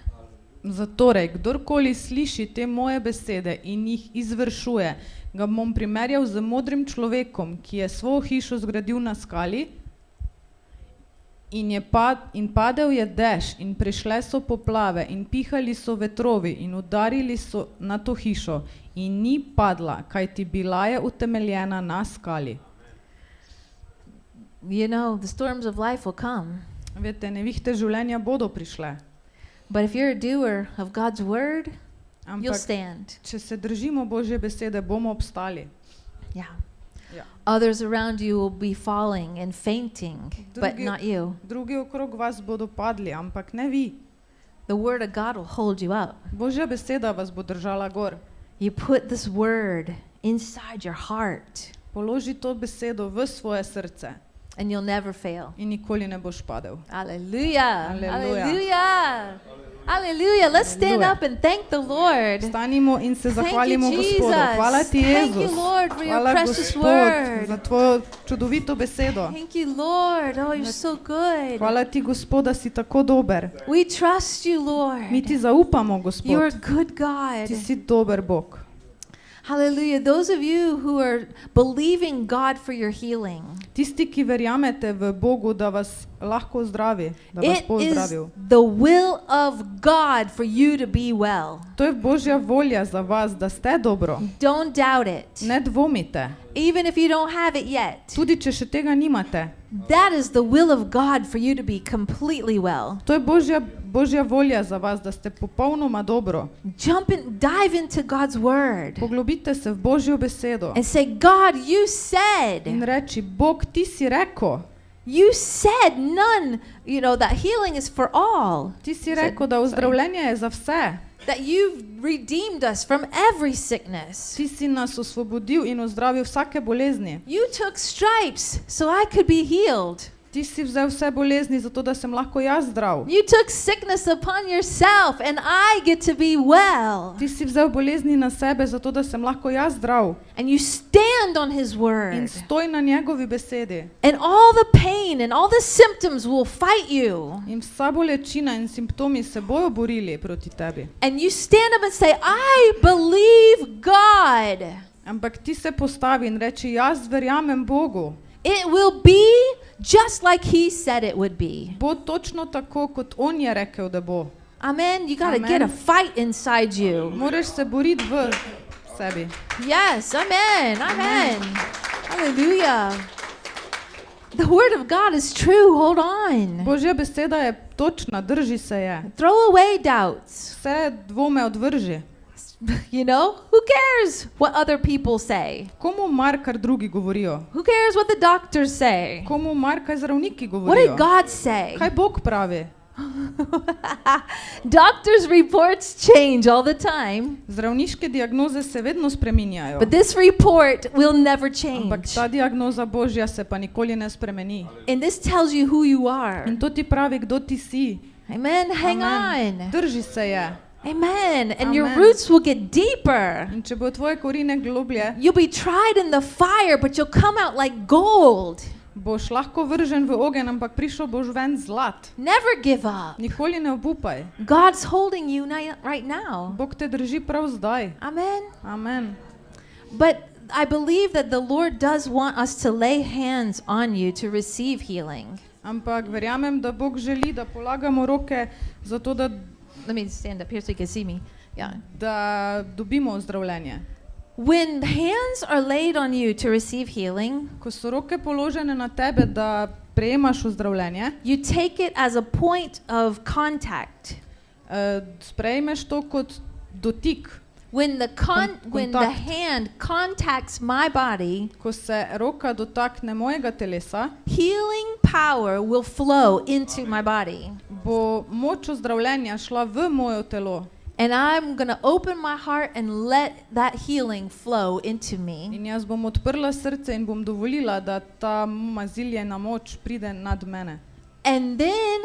Zatorej, kdorkoli sliši te moje besede in jih izvršuje, ga bom primerjal z modrim človekom, ki je svojo hišo zgradil na skali, in padel je dež, in prišle so poplave, in pihali so vetrovi, in udarili so na to hišo, in ni padla, kajti bila je utemeljena na skali.
You know, the storms of life will come.
Veste, nevihte življenja bodo prišle.
But if you're a doer of God's word, you'll
Ampak,
stand.
če se držimo Božje besede, bomo obstali.
Yeah.
Ja.
Others around you will be falling and fainting, but not you.
Drugi okrog vas bodo padli, ampak ne vi.
The word of God will hold you up.
Božja beseda vas bo držala gor.
You put this word inside your heart,
Položi to besedo v svoje srce
and you'll never fail.
in nikoli ne boš padel.
Hallelujah.
Hallelujah.
Hallelujah. Hallelujah. Let's stand
Hallelujah.
up and thank the Lord.
Stanimo in se
Thank
zahvalimo
you,
Gospodu.
Jesus.
Hvala ti,
Thank you,
Jezus.
Lord, for your
Hvala,
precious
Gospod,
word.
za tvojo čudovito besedo.
Thank you, Lord. Oh, you're so good.
Hvala ti, Gospod, da si tako dober.
We trust you, Lord.
Mi ti zaupamo,
You're a
Gospod.
good God.
Ti si dober Bog.
Hallelujah. Those of you who are believing God for your healing,
Tisti, ki verjamete v Bogu, da vas lahko zdravi, da vas
it
bo
is
zdravil.
the will of God for you to be well.
To je Božja volja za vas, da ste dobro.
Don't doubt it.
Ne dvomite.
Even if you don't have it yet,
Tudi, če še tega nimate.
that is the will of God for you to be completely well.
To je Božja volja za vas, da ste popolnoma dobro.
Dive into God's word
Poglobite se v Božjo besedo
and say, God, you
in
said,
reči, Bog, ti si rekel.
that healing is for all.
Ti si rekel, da ozdravljenje je za vse.
That you've redeemed us from every sickness.
Ti si nas osvobodil in ozdravil vsake bolezni.
You took stripes so I could be healed.
Ti si vzel vse bolezni, zato da sem lahko jaz zdrav.
You took sickness upon yourself and I get to be well.
Ti si vzel bolezni na sebe, zato da sem lahko jaz zdrav.
And you stand on his
In
word.
stoj na njegovi besedi.
And all the pain and all the symptoms will fight you.
In vsa bolečina in simptomi se bojo borili proti tebi.
And you stand up and say, I believe God.
Ampak ti se postavi in reči, jaz verjamem Bogu.
It will be just like he said it would be.
Bo točno tako, kot on je rekel, da bo.
Amen. You got to
Amen.
get a fight inside you.
Moraš se boriti v sebi.
Yes. Amen. Amen. Hallelujah. The word of God is true. Hold on.
Božja beseda je točna, drži se je.
Throw away doubts.
Vse dvome odvrži.
You know, who cares what other people say?
Komu mar, kar drugi govorijo?
Who cares what the doctors say?
Komu mar, kaj zdravniki
What
govorijo?
did God say?
Kaj Bog pravi?
Doctors' reports change all the time,
Zdravniške diagnoze se vedno spreminjajo.
but this report will never
Ampak
change.
ta diagnoza Božja se pa nikoli ne spremeni.
And this tells you who you are.
In to ti pravi, kdo ti si.
Amen. Hang
Amen.
on.
Drži se je.
Amen. And your
Amen.
roots will get deeper.
In če bo tvoje korine globlje,
You'll be tried in the fire, but you'll come out like gold.
boš lahko vržen v ogenj, ampak prišel boš ven zlat.
Never give up.
Nikoli ne obupaj.
God's holding you right now.
Bog te drži prav zdaj.
Amen.
Amen.
But I believe that the Lord does want us to lay hands on you to receive healing.
Ampak verjamem, da Bog želi, da polagamo roke zato, da,
Let me stand up here so you can see me. Yeah.
da dobimo ozdravljenje.
When hands are laid on you to receive healing,
Ko so roke položene na tebe, da prejemaš ozdravljenje,
you take it as a point of contact.
sprejmeš to kot dotik.
When the
Kontakt.
hand contacts my body,
Ko se roka dotakne mojega telesa,
healing power will flow into my body.
bo moč ozdravljenja šla v moje telo.
And I'm going to open my heart and let that healing flow into me.
In jaz bom odprla srce in bom dovolila, da ta maziljena moč pride nad mene.
And then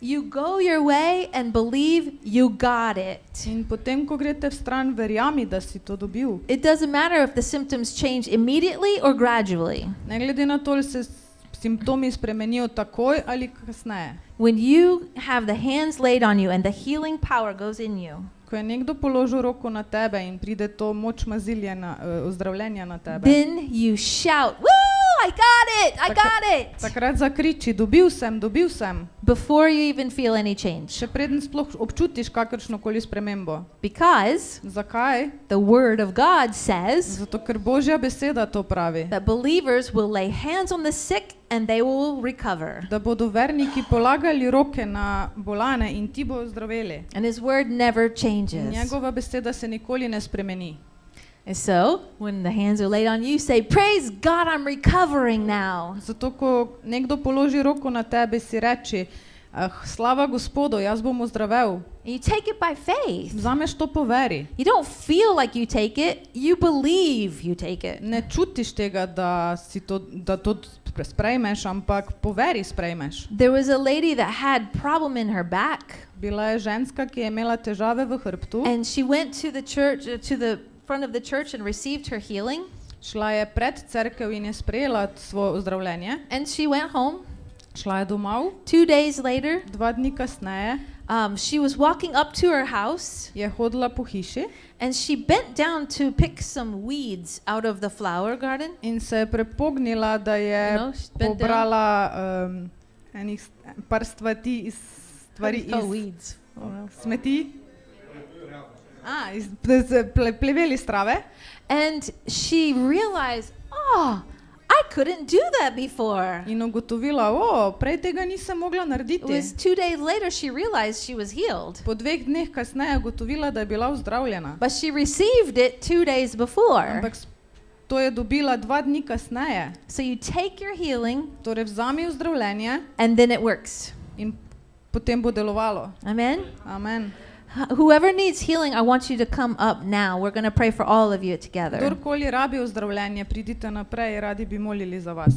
you go your way and believe you got it.
In potem, ko greste v stran, verjami, da si to dobil.
It doesn't matter if the symptoms change immediately or gradually.
Ne glede na to, ali se simptomi spremenijo takoj ali kasneje.
When you have the hands laid on you and the healing power goes in you,
Ko je nekdo položil roko na tebe in pride to moč ozdravljenja na tebe,
then you shout, "Woo! I got it! I got it!"
takrat zakriči, dobil sem, dobil sem.
Before you even feel any change.
Še preden sploh občutiš kakršnokoli spremembo.
Because
Zakaj?
the Word of God says
Zato, ker Božja beseda to pravi.
that believers will lay hands on the sick and they will recover.
Da bodo verniki polagali roke na bolane in ti bo zdraveli.
And His Word never
In
changes.
njegova beseda se nikoli ne spremeni.
And so, when the hands are laid on you, say, "Praise God, I'm recovering now."
Zato, ko nekdo položi roko na tebe, si reči, slava Gospodu, jaz bom ozdravel.
And you take it by faith.
Vzameš to po veri.
You don't feel like you take it, you believe you take it.
Ne čutiš tega, da to sprejmeš, ampak po veri sprejmeš.
There was a lady that had problem in her back,
Bila je ženska, ki je imela težave v hrbtu.
and she went to the church, to the front of the church and received her healing,
Šla je pred cerkev in je sprejela svoje ozdravljenje.
and she went home.
Šla je domov.
2 days later,
2 dni kasneje
she was walking up to her house,
je hodila po hiši
and she bent down to pick some weeds out of the flower garden.
in se je prepognila, da je
she bent down.
pobrala par stvari iz
Weeds.
smeti. Pleveli iz trave.
And she realized, oh, I couldn't do that before.
In ugotovila, prej tega nisem mogla
It
narediti.
was 2 days later she realized she was healed.
Po 2 dneh kasneje ugotovila, da je bila ozdravljena.
But she received it 2 days before.
Ampak to je dobila 2 dni kasneje.
So you take your healing
Torej vzami ozdravljenje
and then it works.
in potem bo delovalo.
Amen.
Amen.
Whoever needs healing, I want you to come up now. We're going to pray for all of you together.
Kdorkoli rabi ozdravljenje, pridite naprej, radi bi molili za vas.